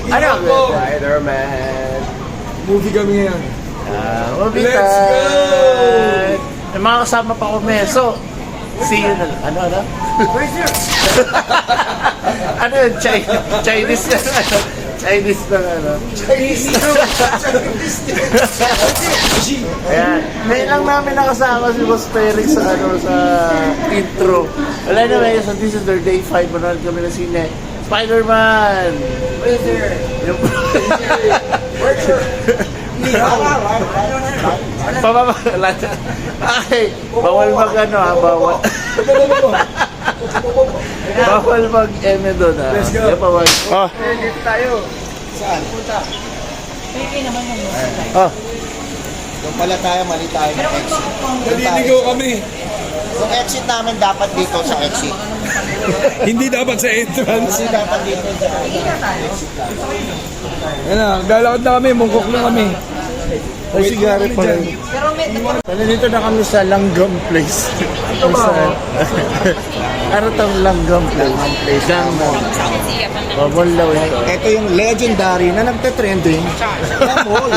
Ano? Spider-Man. Movie kami ngayon. Movie Let's time. go! May mga kasama pa ko, Meso. See you na lang. Ano? Ano yun? Chinese na ano? Chinese na ano? Ayan. Ngayon lang namin nakasama si Boss Felix sa sa intro. Wala na ba so this is their day 5. Manood kami ng sine. Spider-Man! Yung... Pababala na. Okay. Bawal mag bawal. Bawal mag-eme doon Let's go. Oh. Dito tayo. Saan? Punta. Oh. Doon pala tayo, mali tayo ng exit. Naliligaw kami. Yung exit namin dapat dito sa exit. Hindi dapat sa entrance. Kasi dapat dito sa exit. Yan na, galakad na kami, mungkok na kami. Ay, sigari pa rin. Nandito na kami sa Langgam Place. Ano ba? Ano tong Langgam Place? Langgam. Mall ito. Ito yung legendary na nagte-trending na mall.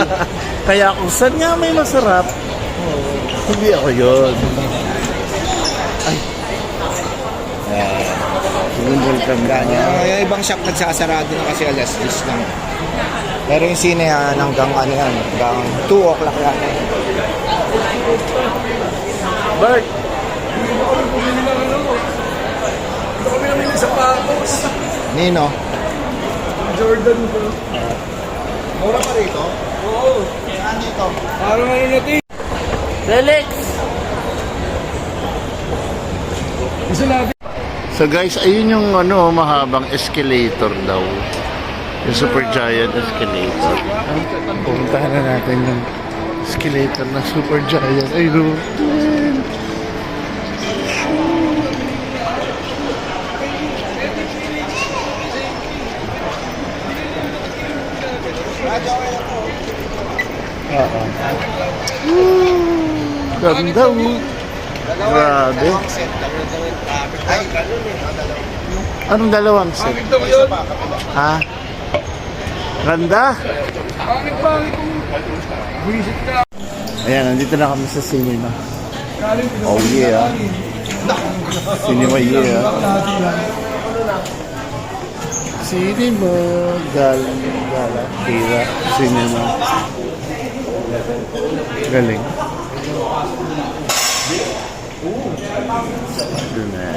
Kaya kung saan nga may masarap, hindi ako yun. Ay. Sumundol kami. Yung ibang shop nagsasarado na kasi alas 10 lang. Pero yung sine hanggang ano yan, hanggang 2 o'clock yan. Bert! Ito kami namili sa Patos. Nino? Jordan ko. Mura pa rito? Oo. Saan dito? Parang ano natin. Felix! Isa natin. So guys, ayun yung mahabang escalator daw. Yung super giant escalator. Pumuntahan na natin yung escalator na super giant. Ayun. Ganda mo. Grabe. Ay, ganun eh. Anong dalawang set? Pangit daw yun. Ha? Ganda. Pangit kung visit ka. Ayan, nandito na kami sa cinema. Galing Oh yeah. Cinema yeah. Cinema. Gala. Kira. Cinema. Galing. Doon na.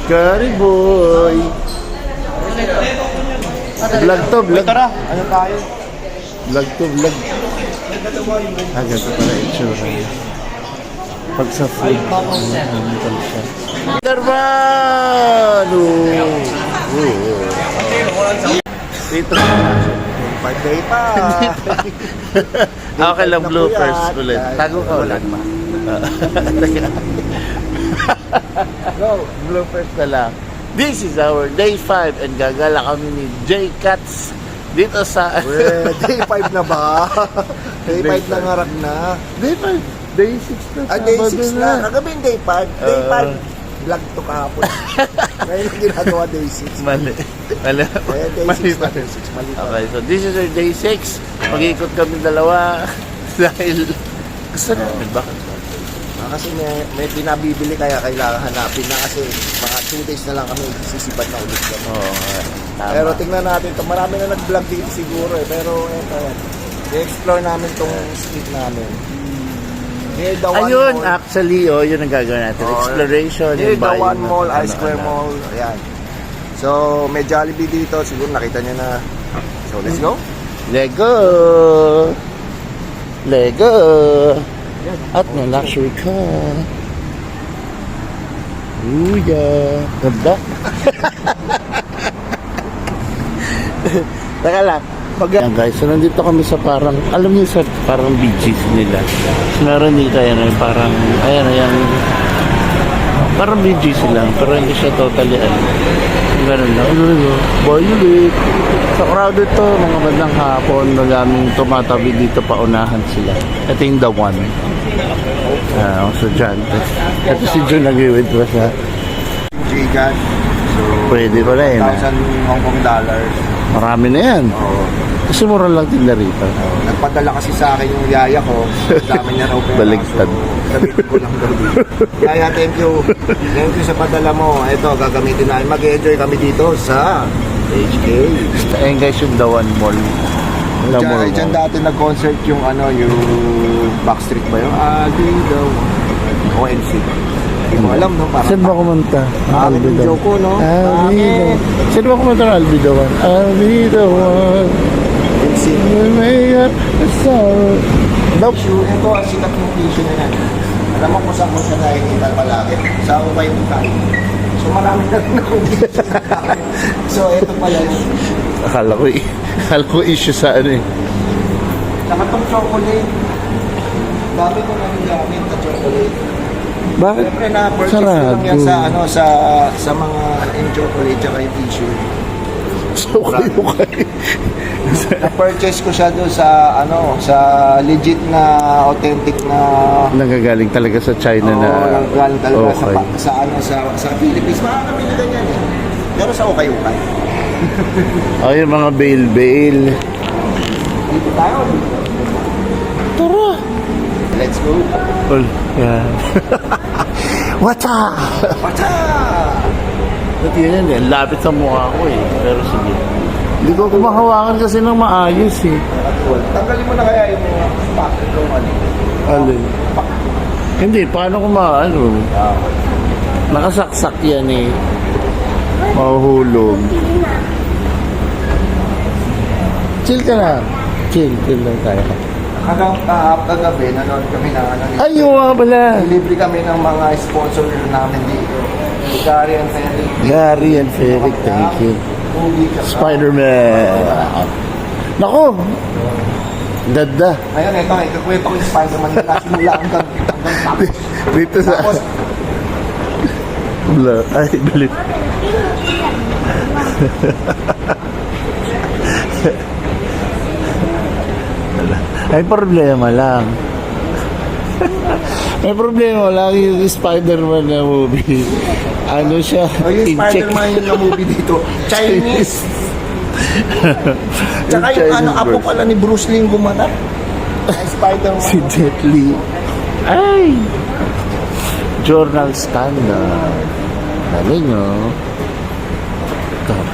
Curry boy. Vlog to, vlog. Tara, ano tayo? Vlog to, vlog. Ganito pala itsura niya. Pag sa food, mental siya. Darman! Dito. 5 day pa. Okay lang, bloopers ulit. Tago ka ulit. Go, bloopers na lang. This is our day 5 and gagala kami ni J Cats dito sa... Day 5 na ba? Day 5 na ngarap na. Day 5. Day 6 na. Day 6 Sabado na. Kagabi day 5. Day 5. Vlog to kahapon. Ngayon yung ginagawa day 6. Mali. Day Mali 6 pa. na day 6. Mali pa. Okay, so this is our day 6. Mag-iikot kami dalawa dahil gusto namin. Bakit? Kasi may pinabibili kaya kailangan hanapin na kasi mga 2 days na lang kami sisipat na ulit kami. Oo, tama. Pero tingnan natin ito. Marami na nag-vlog dito siguro eh. Pero ito yan. I-explore namin tong street namin. Near the One Ayun, Mall. actually, yun ang gagawin natin. Exploration. Near yung the buying One ng Mall, I Square ano. Mall. Ayan. So, may Jollibee dito. Siguro nakita nyo na. So, let's go. Lego! Lego! At may luxury car. Uya! Ganda! Teka lang. Ayan guys, so nandito kami sa parang, alam niyo sa parang beaches nila. Meron dito yan, parang, ayan, parang beaches lang, pero hindi siya totally, ganun lang. Violet. Sa crowded to, mga bandang hapon, maraming tumatabi dito, paunahan sila. Ito yung The One. Ang estudyante. Ito si Jun nag-withdraw siya. Gcash. So, Pwede pala yun. 1,000 Hong Kong dollars. Marami na yan. Oo. Kasi mura lang tinda rito. Nagpadala kasi sa akin yung yaya ko. Dami niya raw pera. Baligtad. So, gamitin ko lang daw dito. Yaya, thank you. Thank you sa padala mo. Ito, gagamitin namin. Mag-enjoy kami dito sa HK. Ayun guys, yung Dawan Mall. Lamor Diyan Mall. dati nag-concert yung yung Backstreet ba yun? I'll the one. ONC. Hindi mo alam, no? Parang Saan ba kumanta? Bakit yung joke ko, no? I'll be the Bakit? one. Saan ba kumanta ng I'll be the one? I'll be the one. MC. We may have a sorrow. Tissue, ito ang sikat ng tissue na yan. Alam mo kung saan ko siya nakikita palagi? Sa Upay Bukay. So marami na rin akong tissue. So ito pala yun. Akala ko issue sa ano eh. Saka itong chocolate. Dami ko nang gamit na chocolate. Bakit? Siyempre na-purchase ko lang yan Sarado. sa mga yung chocolate tsaka yung tissue. So kayo. Na-purchase ko siya doon sa sa legit na authentic na Nagagaling talaga sa China na. galing talaga Okay. sa Philippines. Makakami na ganyan eh. Pero sa ukay-ukay. Ay, yung mga bail. Dito tayo. Tara. Let's go. Well, yeah. What's up? Pacha! Pati yan eh. Lapit sa mukha ko eh. Pero sige. Hindi ko kumahawakan kasi ng maayos eh. Tanggalin mo na kaya yung mga packet ko. Alin? Hindi, paano ko maano? Nakasaksak yan eh. Mahuhulog. Chill ka lang. Chill lang tayo. Kagabi, nanonood kami ng Ay, yung nga pala. libre kami ng mga sponsor namin dito. Gary and Ferry. Gary and Ferric, thank you. Movie ka. Spider-Man. Nako. Dada. Ngayon, ito, ikakwento ko yung Spider-Man na simula hanggang tapos. Dito sa... Tapos, Ay, balit. Ay, problema lang. May problema lang yung Spider-Man na movie. Ano siya? yung in-check. Spider-Man yung na movie dito. Chinese. Tsaka yung Chinese apo version. pala ni Bruce Lee yung gumanap. Ay, Spider-Man. Si Jet Li. Ay! Journal scandal. Dali nyo.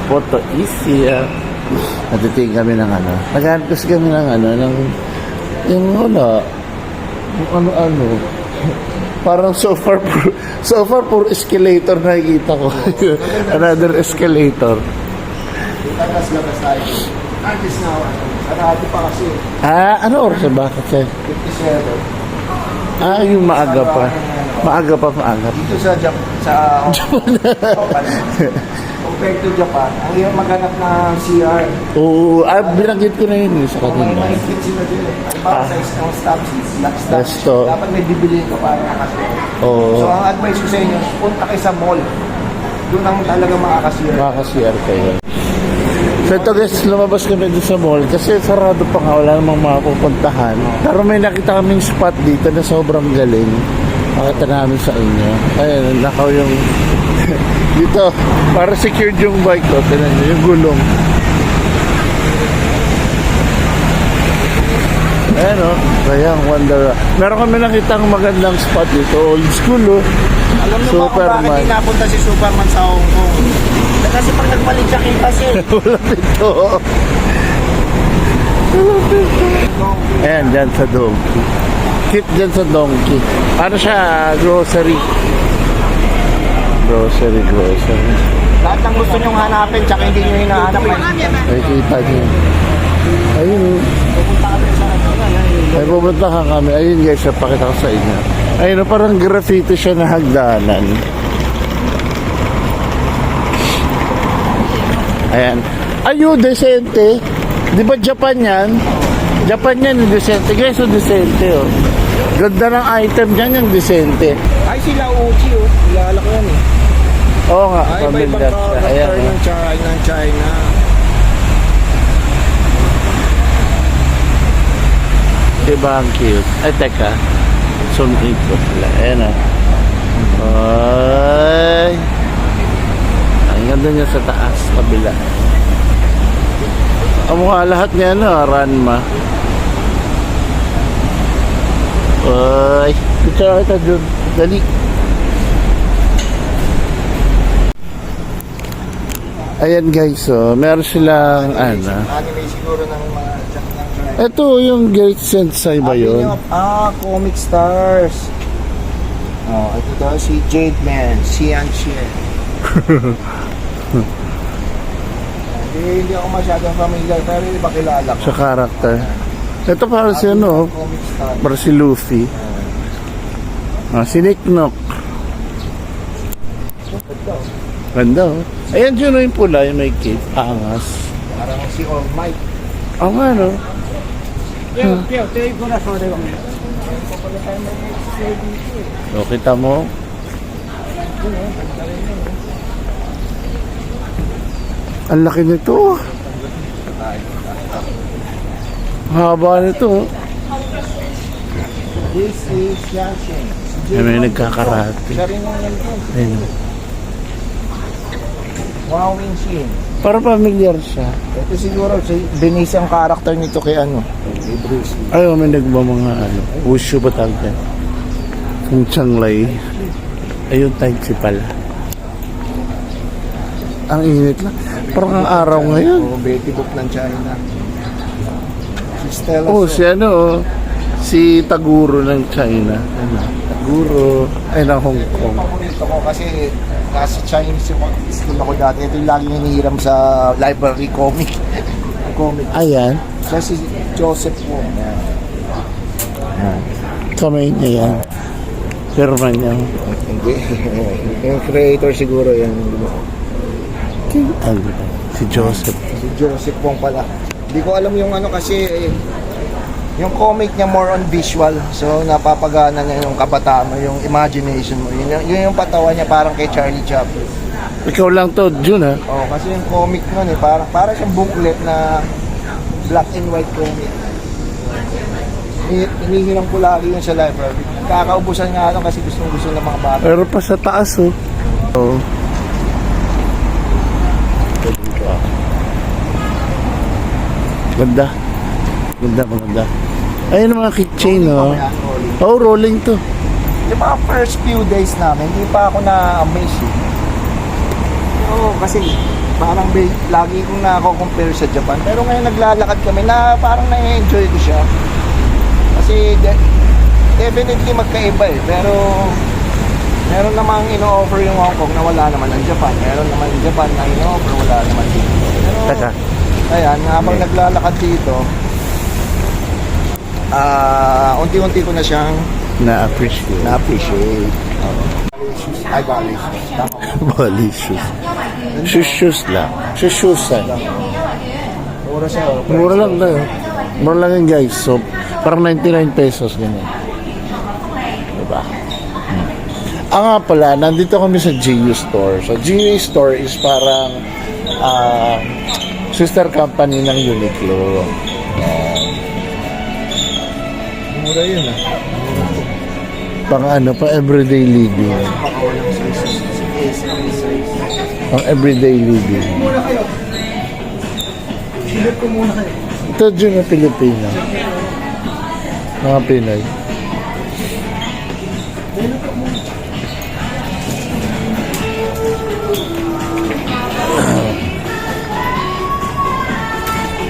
Photo easy. Natitingin kami ng ano. Naghanap kasi kami ng ano. Yung wala. Yung ano. Parang so far puro escalator nakikita ko. Another escalator. Labas tayo. Artist na ako. Sarado pa kasi. Ano oras ba? Kasi 57. yung maaga pa. Maaga. Dito sa Japan. Compared to Japan, ang hirap maghanap ng CR. Oo, binanggit ko na yun sa May kanila. mahigpit sila din eh. Halimbawa sa isang stop Resto. dapat may bibiliin ka para nakasya. Oo. So ang advice ko sa inyo, punta kayo sa mall. Doon ang talaga makakasira. Makaka-CR kayo. So ito guys, lumabas kami dito sa mall kasi sarado pa nga, wala namang makapupuntahan. Pero may nakita kaming spot dito na sobrang galing. Pakita namin sa inyo. Ayun, nakaw yung dito, para secured yung bike ko. Tinan nyo, yung gulong. Ayan o, kaya wonder. Meron kami nakitang magandang spot dito. Old school o. Alam niyo ba kung bakit hindi napunta si Superman sa Hong Kong? Kasi pag nagpalit siya kay kasi. Wala dito. Ayan, dyan sa Donkey. Keep dyan sa Donkey. Ano siya? Grocery. Lahat ng gusto niyong hanapin, tsaka hindi niyo hinahanap. Ay, kita niyo. Ayun. Pupunta kami sa Ay, pupuntahan kami. Ayun guys, napakita ko sa inyo. Ayun, parang graffiti siya na hagdanan. Ayan. Ayun, desente. Di ba Japan yan? Japan yan, yung desente. Guys, yung desente, oh. Ganda ng item dyan, yung desente. Ay, sila Uchi, oh. Kilala ko yan, eh. Oo nga, Ay, may ibang pamilyar siya. Ayan, character oh. ng China. Diba ang cute? Ay, teka. Sunod ko sila. Ayan ah. Ay. Ang ganda niya sa taas, kabila. Ang mukha lahat niya, no? Ranma. Ay. Picture kita dun. Dali. Ayan guys, so meron silang ano. Anime siguro ng mga Jack ng Tribe. Ito yung Great Sensei ba yun? Comic Stars. Oh, ito daw si Jade Man, Xian Xian. Hindi ako masyadong familiar, pero iba kilala ko. Sa character. Ito para si ano, Comic Stars. para si Luffy. Si Nick Nock. Ito, Ganda oh. Ayan dyan yung pula, yung may cape. Angas. parang si All Might. Ang ano? O, kita mo? Ang laki nito. Haba nito. This is Xian Xian. Si Ay, may Man. nagkakarate. Siya rin yung nandun. Ayun. Wow, Wing Xin. Para familiar siya. Ito siguro, binis ang karakter nito kay ano? Kay Bruce Lee. Ay, may nagba mga ano. Wushu ba tawag yan? Kung Changlay. Ayun, type si pala. Ang init lang. Parang ang araw ngayon. Oh, Betty Boop ng China. Si Stella Oh, Su. si ano, oh. Si Taguro ng China. Ano? Taguro. Ay, ng Hong Kong. Paborito ko kasi nasa Chinese school ako dati. Ito yung laging hinihiram sa library comic. Comic. Ayan. Siya si Joseph Wong. Yan. Kamay niya yan. Firma niya. Hindi. Yung creator siguro yan. Ano? Si Joseph. Si Joseph Wong pala. Hindi ko alam yung ano kasi yung comic niya more on visual. So napapagana niya yung kabataan mo, yung imagination mo. Yun yung patawa niya parang kay Charlie Chaplin. Ikaw lang to, Jun ha? Oh, kasi yung comic nun parang siyang booklet na black and white comic. Hinihiram ko lagi yun sa library. Kakaubusan nga lang kasi gusto ng mga bata. Pero pa sa taas oh. Oh. Ganda. Ganda, maganda. Ayun ang mga keychain oh. Oh, rolling to. Yung mga first few days namin, hindi pa ako na-amaze eh. Oo, kasi parang lagi kong nako-compare sa Japan. Pero ngayon naglalakad kami na parang na-enjoy ko siya. Kasi definitely magkaiba eh. Pero meron namang ino-offer yung Hong Kong na wala naman ng Japan. Meron naman yung Japan na ino-offer, wala naman dito. Pero Teka. ayan, habang naglalakad dito, unti-unti ko na siyang Na-appreciate. na-appreciate. Ay, bali. Bali shoes. Shoes lang. Shoes Mura siya. Mura lang na yun. Mura lang yun guys. So, parang 99 pesos ganyan. Diba? Nga pala, nandito kami sa GU Store. So, GU Store is parang sister company ng Uniqlo. Mura yun ah. Pang ano, pang everyday living. Pakawalang size. Size. Pang everyday living. Muna kayo. Silip ko muna kayo. Ito dyan na Pilipino. Mga Pinoy.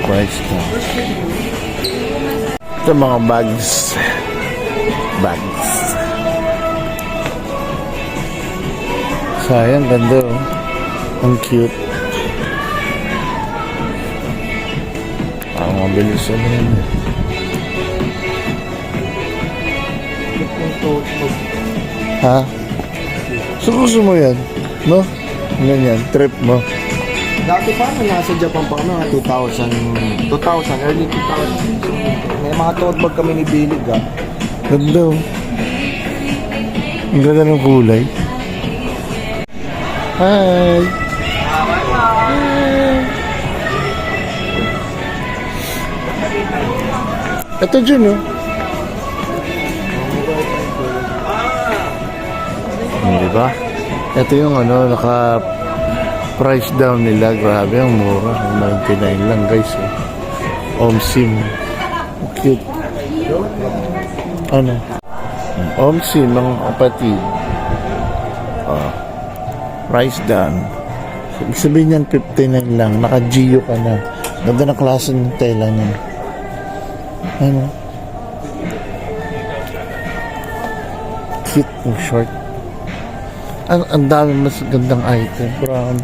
Price na. Ito mga bags. Bags. Sayang, ganda oh. Ang cute. Ang mabilis na yun. Ha? So gusto mo yan? No? Ganyan, trip mo. Dati pa nung nasa Japan pa kami, mga 2000, early 2000. May mga tote bag kami ni Bilig ah. Ganda oh. Ang ganda ng kulay. Hi! Ito dyan oh. ba? Ito yung naka price down nila. Grabe, ang mura. 99 lang guys. Omsim. Cute. Omsim, mga kapatid. Price down. Ibig sabihin yan, 59 lang. Naka-Gio ka na. Ganda na klase ng tela niya. Cute yung short. Ang dami mas gandang item. Brown.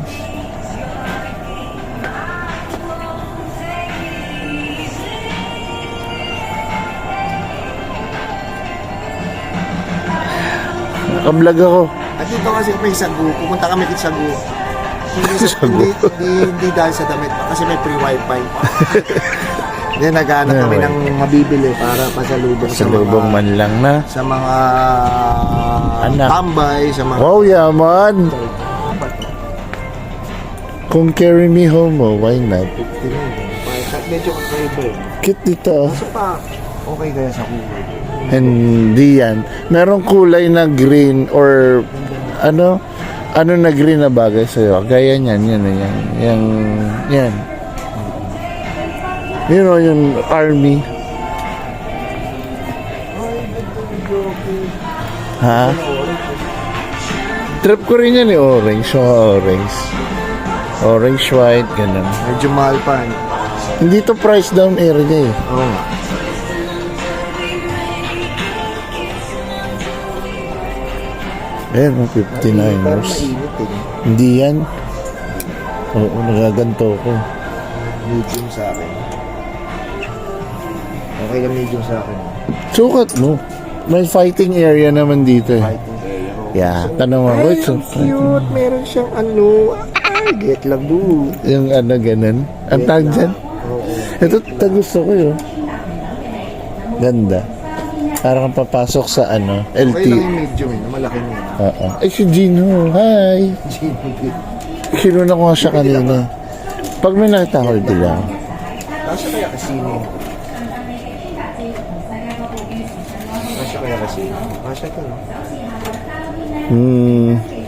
Nakablog ako. At dito kasi may Sagu, pupunta kami kit Sagu. Hindi dahil sa damit, kasi may free wifi. Then naghanap kami ng mabibili para pasalubong sa Salubong mga, man lang na. sa mga Anak. tambay, sa mga... Wow, yaman! Kung carry me home, why not? Medyo kakaiba eh. Cute dito. Kaso pa, okay kaya sa kulay. Hindi yan. Merong kulay na green or ano na green na bagay sa'yo. Gaya niyan, yan. You know, yung army. Ha? Trip ko rin yan orange. Orange. Orange, white, ganun. Medyo mahal pa eh. Hindi to price down area eh. Oo nga. Ayan, Pero 59ers. mainit eh. Hindi yan. Oo, nagaganto ko. Medium sa akin. Okay lang medium sa akin. Sukat mo. May fighting area naman dito eh. Fighting area. Yeah, tanong mo. Ay, What's ang cute. Meron siyang get lang do. yung ganun. Ang tag dyan. Oo. Ito, gusto ko yun. Ganda. Parang kang papasok sa Okay lang LT. yung medium eh. Malaki mo. Oo. Ay, si Gino. Hi. Kinuna ko nga siya kanina. Pag may nakita ko, hindi lang. Kasya kaya kasino? Kasya kaya kasino? Kasya ka no?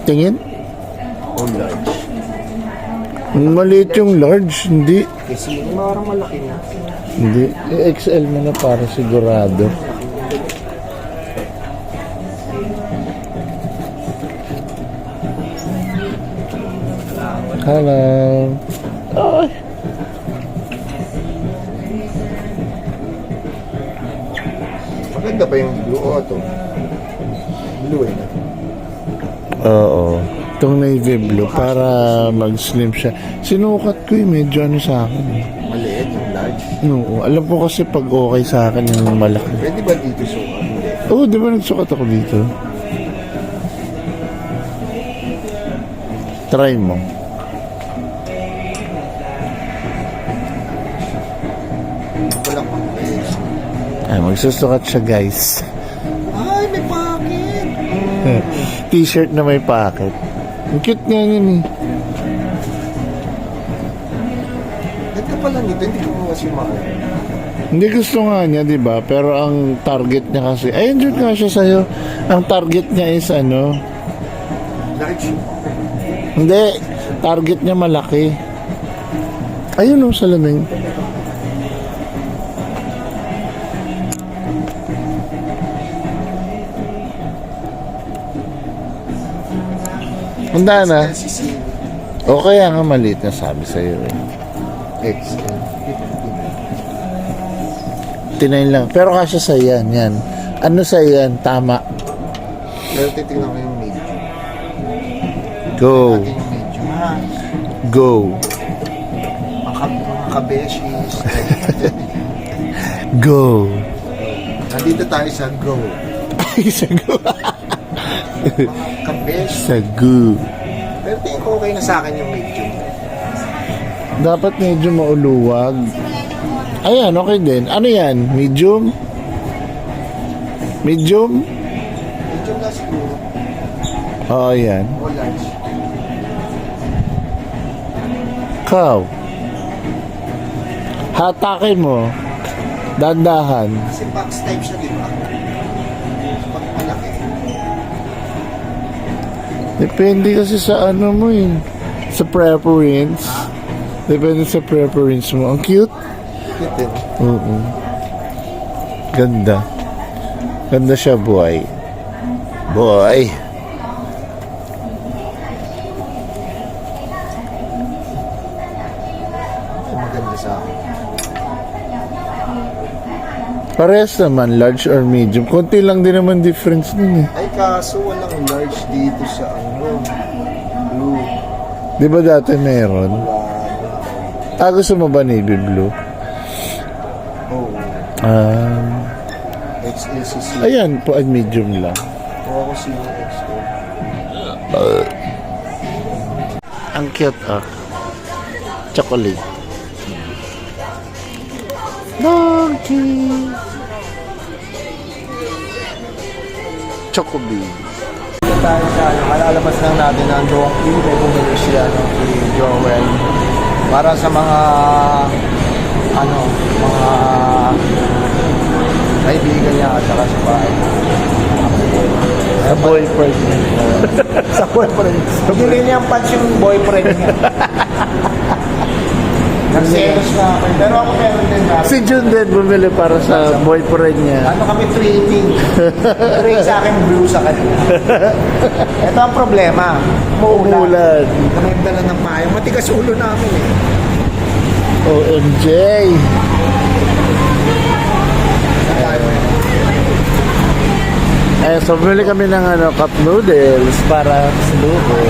Tingin? O large? Maliit yung large. Hindi. Kasino parang malaki na. Hindi. XL mo na para sigurado. Hello. Ay. Maganda pa yung blue auto. Blue eh. Oo. Itong navy blue para mag-slim siya. Sinukat ko medyo sa akin. Maliit yung large. Oo. Alam ko kasi pag okay sa akin yung malaki. Pwede ba dito sukat? Oo, di ba nagsukat ako dito? Try mo. Walang pang-face. Ay, magsusukat siya guys. Ay, may pocket! T-shirt na may pocket. Ang cute nga yun eh. Ganda pala nito, hindi ko kasi mahal. Hindi gusto nga niya, di ba? Pero ang target niya kasi, ayun dyan nga siya sa'yo. Ang target niya is Large. hindi, target niya malaki. Ayun o, salamin. Handa na. LCC. O kaya nga maliit na sabi sa'yo eh. XL. 59 lang. Pero kasya sa yan. Ano sa yan? Tama. Pero titignan ko yung medium. Go. Natin yung medium. Ha? Go. Mga kabeshis. Go. Nandito tayo sa Go. Sa go. Mga kabesh. Sa go. Pero tingin ko okay na sa akin yung medium. Dapat medyo mauluwag. Ayan, okay din. Ano yan? Medium? Medium? Medium na siguro. Oo, yan. O large. Ikaw. Hatakin mo. Dandahan. Kasi box type siya, di ba? Pag malaki. Depende kasi sa ano mo eh. Sa preference. Depende sa preference mo. Ang cute. Cute din. Oo. Ganda. Ganda siya, boy. Boy. Maganda sa akin. Parehas naman, large or medium. Konti lang din naman difference nun eh. Ay, kaso walang large dito sa ano. Blue. Di ba dati meron? Gusto mo ba navy blue? Oh. XLCC. Ayan, po, medium lang. O ako si XL. Ang cute ah. Chocolate. Donkey. Chocobi. Tayo sa ano, malalabas lang natin ang donkey. May bumili siya no, kay Joel. Para sa mga ano, mga kaibigan niya at saka sa bahay. Sa boyfriend niya. Sa boyfriend. Bumili niya ang punch yung boyfriend niya. Nagselos na ako. Pero ako meron din na. Si Jun din bumili para sa boyfriend niya. Ano kami trading? Trade sa akin, blue sa kanya. Ito ang problema. Umuulan. Kami dala ng payo. Matigas ulo namin eh. OMJ. So bumili kami ng cup noodles para sa lubo.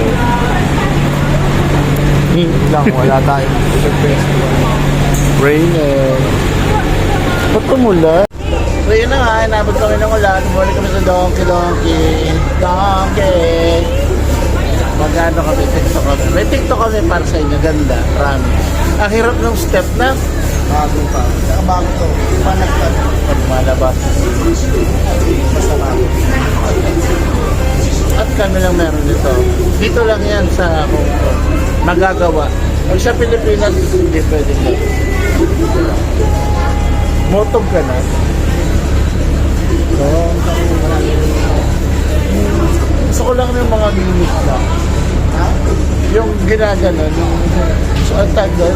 Lang, wala tayong Rainer. Ba't umulan? So yun na nga, inabot kami ng ulan. Bumalik kami sa Donkey. Magano kami, TikTok kami. May TikTok kami para sa inyo. Ganda, promise. Ang hirap ng step na. bago pa. Saka bago to. Hindi pa nagtan. Pag malabas. Basta bago. At kami lang meron dito. Dito lang yan sa Hong Kong. Magagawa. Pag sa Pilipinas, hindi pwede na. Motog ka na. Gusto ko lang yung mga limit lang. Yung ginaganon. So, ang tagal.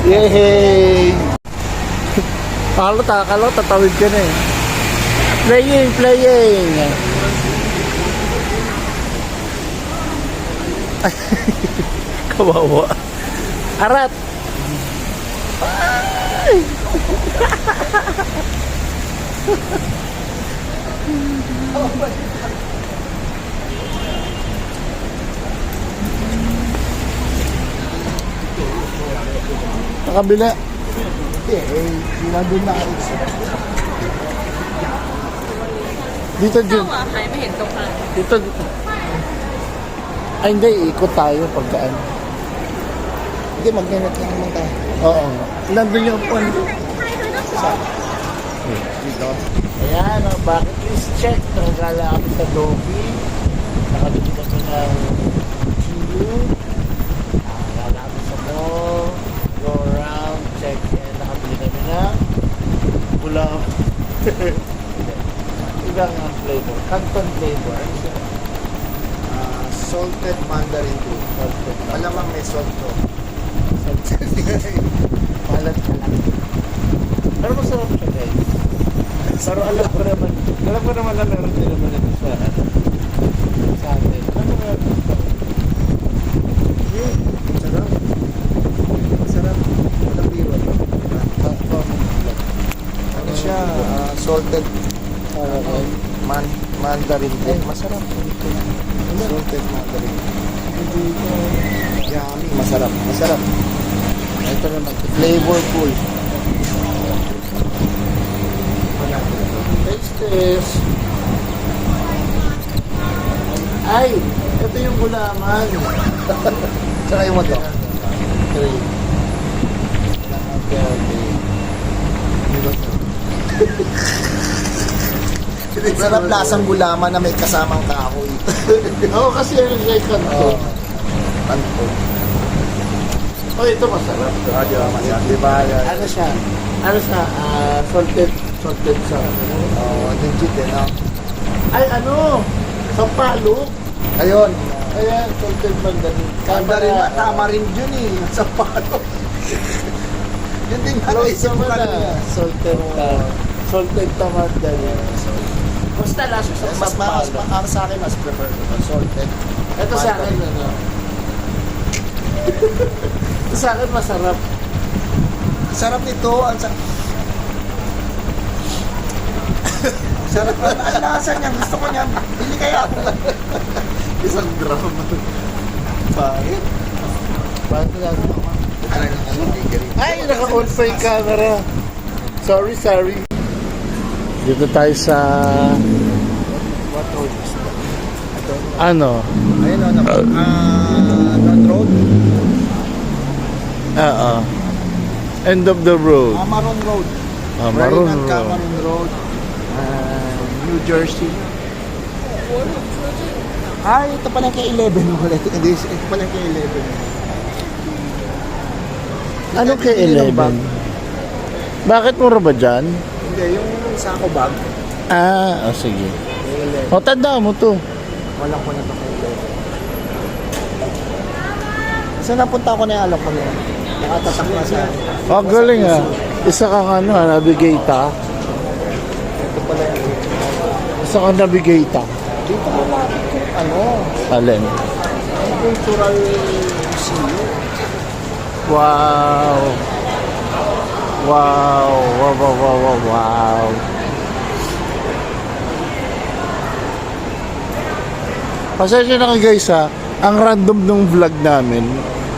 Yay! Akala tatawid ka na eh. Playing! Kawawa. Arat! Ay! Sa kabila. Sila doon na ako. Dito, Jun. ใครไม่เห็นตรงนั้น Dito. Ay, hindi. Ikot tayo pagkaan. Hindi, mag-net lang naman tayo. Oo. Nandun yung phone. Dito. Ayan, bucket list check. Nakagala kami sa Donkey. Nakabili kami ng Chilu. Nakagala kami sa mall. Go around. Canton flavor. Salted mandarin too. Malamang may salt to. Malat ka lang. Pero masarap siya guys. Pero alam ko naman na meron din naman ito sa atin. Ano meron ito? Sarap. Masarap. Walang biro. Ano siya? Salted mandarin din. Masarap. Salted mandarin. Yummy. Masarap. Masarap. Ito naman. Flavorful. Taste test. Ay! Ito yung gulaman. Saka yung mo to. Sarap lasang gulaman na may kasamang kahoy. Oo, kasi yung guys kanto. Tanto. Oh, ito masarap. Di ba masarap? Di ba? Ano siya? Salted sa Legit eh, no? Ay, ano? Sampalok. Ayun. Ayan, salted mandarin. Tama rin yun eh. Sa pato. Yun din nga Close naisip ko naman kanina. salted mandarin. Basta lasa sa Mas sampalok. sa akin, mas prefer ko. Salted. Ito sa akin, ano? Ito sa akin, masarap. Sarap nito. Ang sarap. Ang lasa niya. Gusto ko niya. Hindi kaya ako. Isang drama. Bakit? Bakit lasa? Ay, naka-on pa yung camera. Sorry. Dito tayo sa... What road is that? Ano? Ayun o. North Road. End of the road. Amaron Road. Maroon Maroon Road. Cameron Road. New Jersey. Ay, ito pala kay 11 ulit. Hindi, ito pala kay 11. Anong kay Hindi lang 11? bag. Bakit mura ba dyan? Hindi, yung sako bag. Sige. Kay 11. O, tanda mo to. Walang ko na ito kay 11. Saan napunta ko na yung alam ko na yan? Nakatatak na sa... Galing Isa kang navigator. Ito pala yung... Isa kang navigator. Dito mo natin yung Alin? cultural museum. Wow. Pasensya na kayo guys ang random nung vlog namin.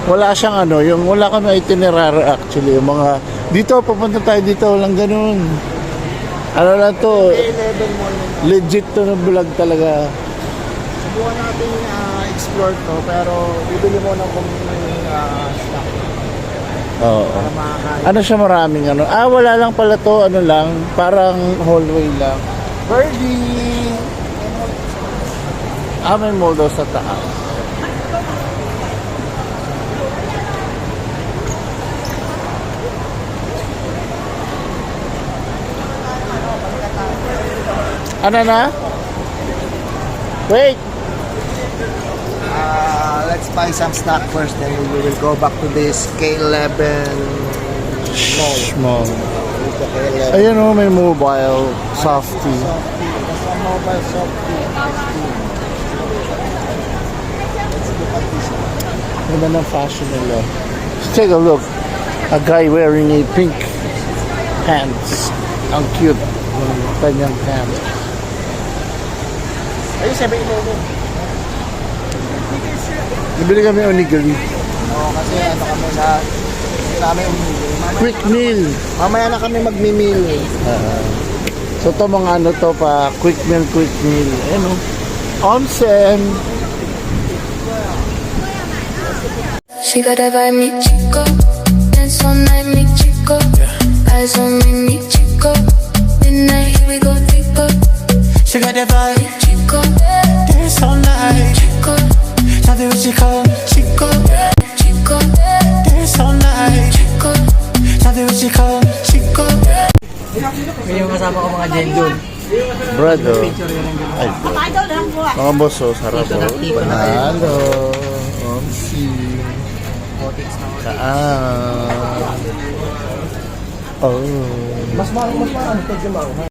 Wala siyang wala kami itinerary actually. Yung mga, dito, papunta tayo dito, walang ganun. Ano lang to, Kay 11 mo yun. legit to na vlog talaga. Subukan natin explore to, pero bibili mo ng stock Oo. para makakain. Ano siya maraming wala lang pala to, lang, parang hallway lang. Birdie! May mall daw sa taas. Ano na? Wait! Let's buy some snack first, then we will go back to this K11 mall. Small. Dito K11. Ayun may mobile softie. That's a mobile softie. Let's look at this one. Ganda ng fashion nila. Let's take a look. A guy wearing a pink pants. Ang cute ng kanyang pants. Ayun, 7-Eleven. Nabili kami onigiri. Oo, kasi kami kami umili. Quick meal. Mamaya na kami magmi-meal. So to mga to pa quick meal. Onsen. She got that vibe, mi chico. Dance all night, mi chico. Eyes on me, mi chico. Midnight, here we go, chico. She got that vibe, Mi chico. dance all night. Chico. Sabi what she call, chico. Chico. Dance all night. Chico. Sabi what she call, chico. May yung kasama ko mga Jen doon. Brado. Ay, mga boss, oh, sarap oh. Panalo. Omsi. Kaan. Oh. Mas mahal ito, Jumang.